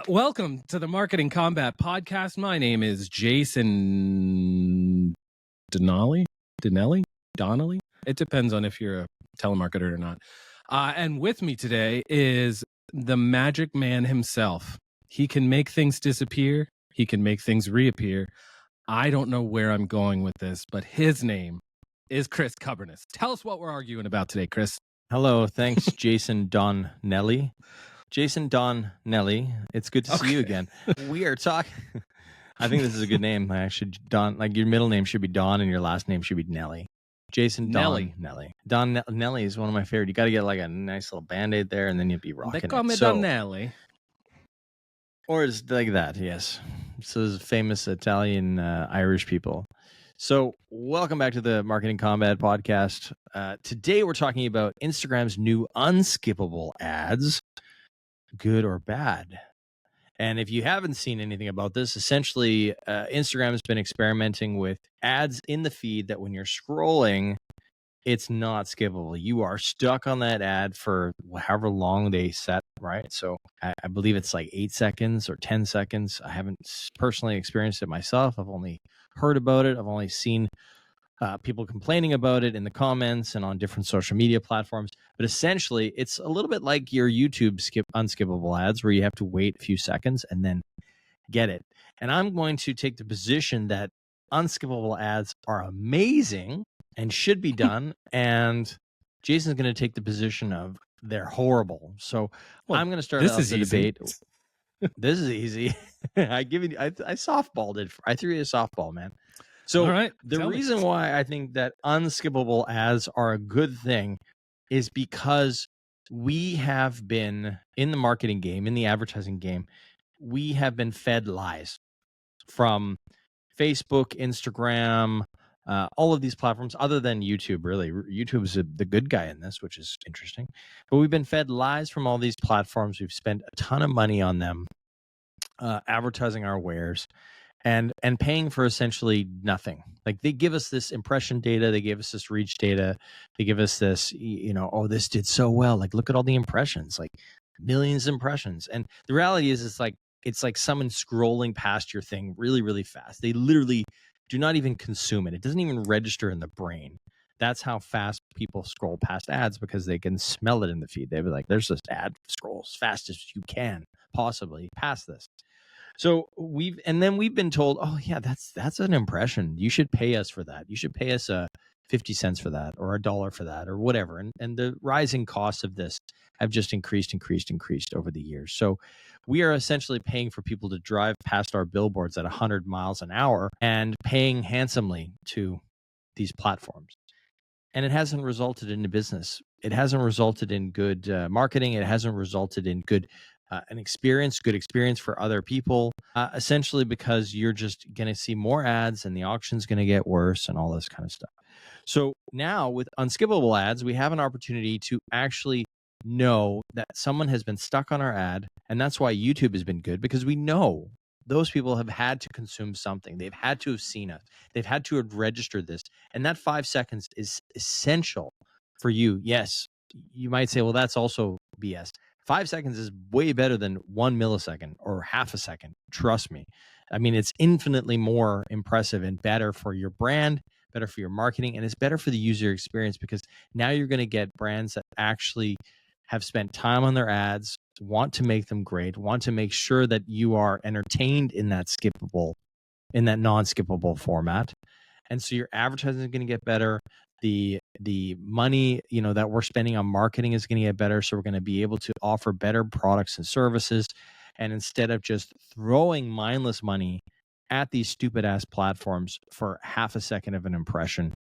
Welcome to the Marketing Combat Podcast. My name is Jason Donnelly. It depends on if you're a telemarketer or not. And with me today is the magic man himself. He can make things disappear. He can make things reappear. I don't know where I'm going with this, but his name is Chris Kubbernus. Tell us what we're arguing about today, Chris. Hello. Thanks, Jason Donnelly. Jason Donnelly, it's good to see you again. We are talking. I think this is a good name. Actually, like your middle name should be Don and your last name should be Nelly. Jason Donnelly. Donnelly is one of my favorite. You got to get like a nice little Band-Aid there, and then you'd be rocking They call me so, Donnelly. Or it's like that, yes. So this is famous Italian, Irish people. So welcome back to the Marketing Combat Podcast. Today we're talking about Instagram's new unskippable ads. Good or bad. And if you haven't seen anything about this, essentially Instagram has been experimenting with ads in the feed that when you're scrolling, it's not skippable. You are stuck on that ad for however long they set, right? So I believe it's like 8 seconds or 10 seconds. I haven't personally experienced it myself. I've only heard about it. I've only seen people complaining about it in the comments and on different social media platforms. But essentially, it's a little bit like your YouTube unskippable ads where you have to wait a few seconds and then get it. And I'm going to take the position that unskippable ads are amazing and should be done. And Jason's going to take the position of they're horrible. So I'm going to start off the debate. This is easy. I softballed it. I threw you a softball, man. So the reason why I think that unskippable ads are a good thing is because we have been in the marketing game, in the advertising game, we have been fed lies from Facebook, Instagram, all of these platforms other than YouTube, really. YouTube is the good guy in this, which is interesting. But we've been fed lies from all these platforms. We've spent a ton of money on them, advertising our wares. And paying for essentially nothing. Like they give us this impression data, they give us this reach data, they give us this, oh, this did so well. Like look at all the impressions, like millions of impressions. And the reality is it's like someone scrolling past your thing really, really fast. They literally do not even consume it. It doesn't even register in the brain. That's how fast people scroll past ads because they can smell it in the feed. They'd be like, there's this ad, scroll as fast as you can possibly past this. So we've been told, oh yeah, that's an impression. You should pay us for that. You should pay us 50 cents for that or $1 for that or whatever. And the rising costs of this have just increased over the years. So we are essentially paying for people to drive past our billboards at 100 miles an hour and paying handsomely to these platforms. And it hasn't resulted in a business. It hasn't resulted in good marketing. It hasn't resulted in good good experience for other people, essentially because you're just going to see more ads and the auction's going to get worse and all this kind of stuff. So now with unskippable ads, we have an opportunity to actually know that someone has been stuck on our ad. And that's why YouTube has been good, because we know those people have had to consume something. They've had to have seen us. They've had to have registered this. And that 5 seconds is essential for you. Yes, you might say, well, that's also BS. 5 seconds is way better than 1 millisecond or half a second. Trust me. I mean, it's infinitely more impressive and better for your brand, better for your marketing, and it's better for the user experience because now you're going to get brands that actually have spent time on their ads, want to make them great, want to make sure that you are entertained in that non-skippable format. And so your advertising is going to get better. The money, that we're spending on marketing is going to get better. So we're going to be able to offer better products and services. And instead of just throwing mindless money at these stupid ass platforms for half a second of an impression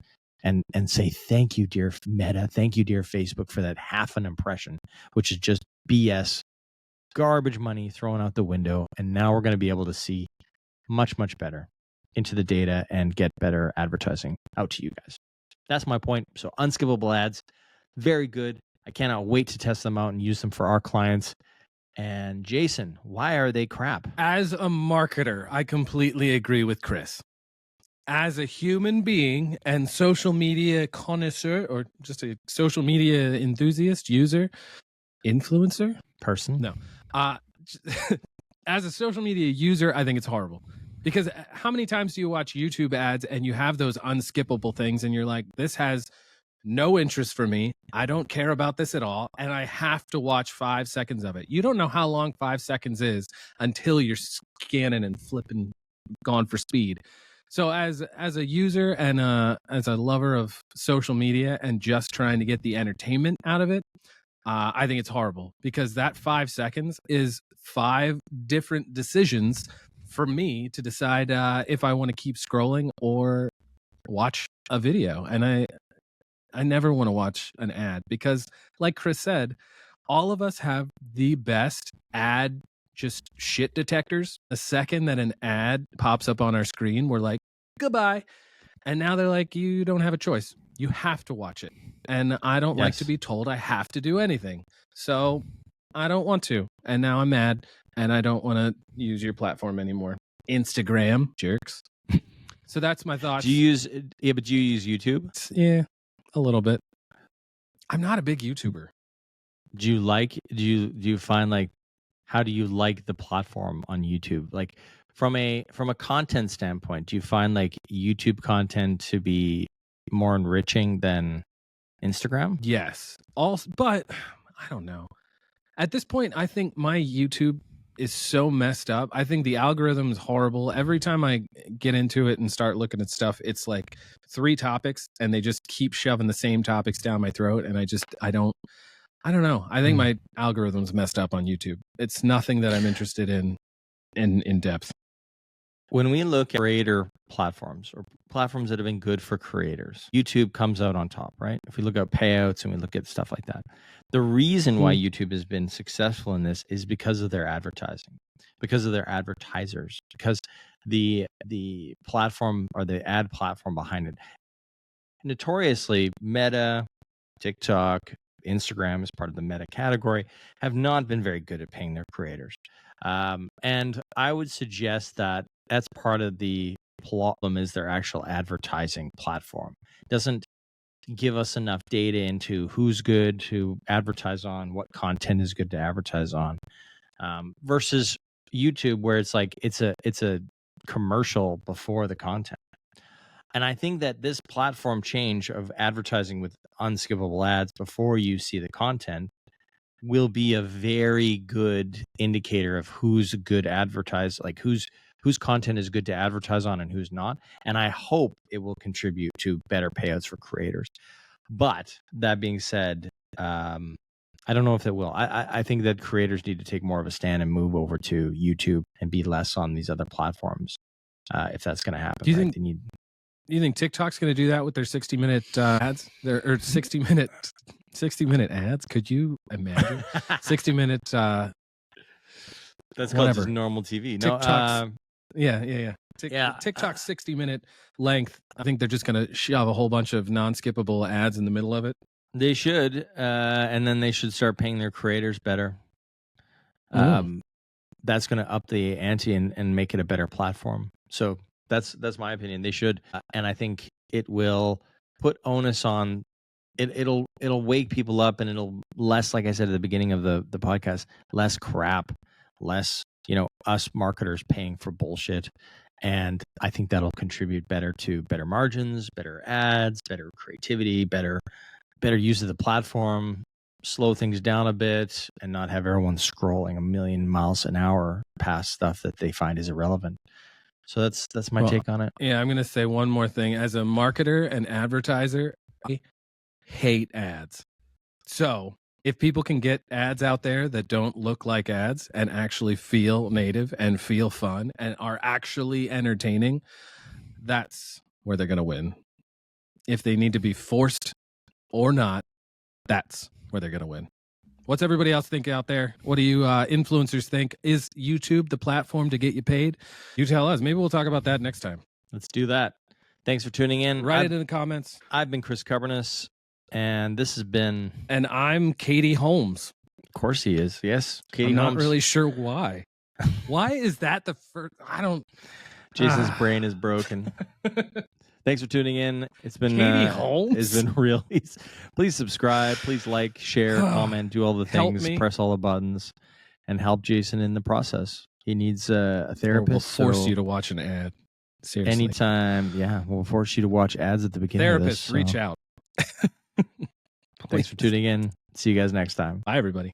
and say, thank you, dear Meta. Thank you, dear Facebook, for that half an impression, which is just BS, garbage money thrown out the window. And now we're going to be able to see much, much better into the data and get better advertising out to you guys. That's my point. So unskippable ads, very good. I cannot wait to test them out and use them for our clients. And Jason, why are they crap? As a marketer, I completely agree with Chris. As a human being and social media connoisseur, or just a social media enthusiast, user, influencer, person, no, as a social media user, I think it's horrible. Because how many times do you watch YouTube ads and you have those unskippable things and you're like, this has no interest for me. I don't care about this at all. And I have to watch 5 seconds of it. You don't know how long 5 seconds is until you're scanning and flipping, gone for speed. So as a user and as a lover of social media and just trying to get the entertainment out of it, I think it's horrible because that 5 seconds is 5 different decisions for me to decide if I want to keep scrolling or watch a video. And I never want to watch an ad because, like Chris said, all of us have the best ad just shit detectors. The second that an ad pops up on our screen, we're like, goodbye. And now they're like, you don't have a choice. You have to watch it. And I don't like to be told I have to do anything. So I don't want to. And now I'm mad and I don't want to use your platform anymore. Instagram, jerks. So that's my thoughts. Do you use YouTube? Yeah, a little bit. I'm not a big YouTuber. Do you find like, how do you like the platform on YouTube? Like from a content standpoint, do you find like YouTube content to be more enriching than Instagram? Yes. Also, but I don't know. At this point, I think my YouTube is so messed up. I think the algorithm is horrible. Every time I get into it and start looking at stuff, it's like 3 topics and they just keep shoving the same topics down my throat. And I don't know. I think my algorithm's messed up on YouTube. It's nothing that I'm interested in depth. When we look at creator platforms or platforms that have been good for creators, YouTube comes out on top, right? If we look at payouts and we look at stuff like that, the reason why YouTube has been successful in this is because of their advertising, because of their advertisers, because the platform or the ad platform behind it. Notoriously, Meta, TikTok, Instagram as part of the Meta category have not been very good at paying their creators. And I would suggest that that's part of the problem is their actual advertising platform. It doesn't give us enough data into who's good to advertise on, what content is good to advertise on, versus YouTube where it's like it's a commercial before the content. And I think that this platform change of advertising with unskippable ads before you see the content will be a very good indicator of who's a good advertise, like whose content is good to advertise on and who's not. And I hope it will contribute to better payouts for creators. But that being said, I don't know if it will. I think that creators need to take more of a stand and move over to YouTube and be less on these other platforms. If that's going to happen. Do you think TikTok's going to do that with their 60-minute ads? Or 60-minute ads? Could you imagine? 60-minute that's called just normal TV. TikTok's, yeah. TikTok's 60-minute length. I think they're just going to shove a whole bunch of non-skippable ads in the middle of it. They should, and then they should start paying their creators better. That's going to up the ante and make it a better platform. So that's my opinion. They should, and I think it will put onus on. It'll wake people up, and it'll less, like I said at the beginning of the podcast, less crap, less us marketers paying for bullshit. And I think that'll contribute better to better margins, better ads, better creativity, better use of the platform, slow things down a bit, and not have everyone scrolling a million miles an hour past stuff that they find is irrelevant. So that's my take on it. Yeah, I'm going to say one more thing. As a marketer and advertiser, I hate ads. So if people can get ads out there that don't look like ads and actually feel native and feel fun and are actually entertaining, that's where they're going to win. If they need to be forced or not, that's where they're going to win. What's everybody else think out there? What do you influencers think? Is YouTube the platform to get you paid? You tell us. Maybe we'll talk about that next time. Let's do that. Thanks for tuning in. Write it in the comments. I've been Chris Carbonus, and this has been... And I'm Katie Holmes. Of course he is. Yes, Katie I'm Holmes. not really sure why. Why is that the first... I don't... Jason's brain is broken. Thanks for tuning in. It's been Katie Holmes. It's been real. Please subscribe. Please like, share, comment, do all the things. Press all the buttons, and help Jason in the process. He needs a Or therapist. we'll force so you to watch an ad. Seriously. anytime, yeah, we'll force you to watch ads at the beginning of this. Therapists, reach out. Thanks for tuning in. See you guys next time. Bye, everybody.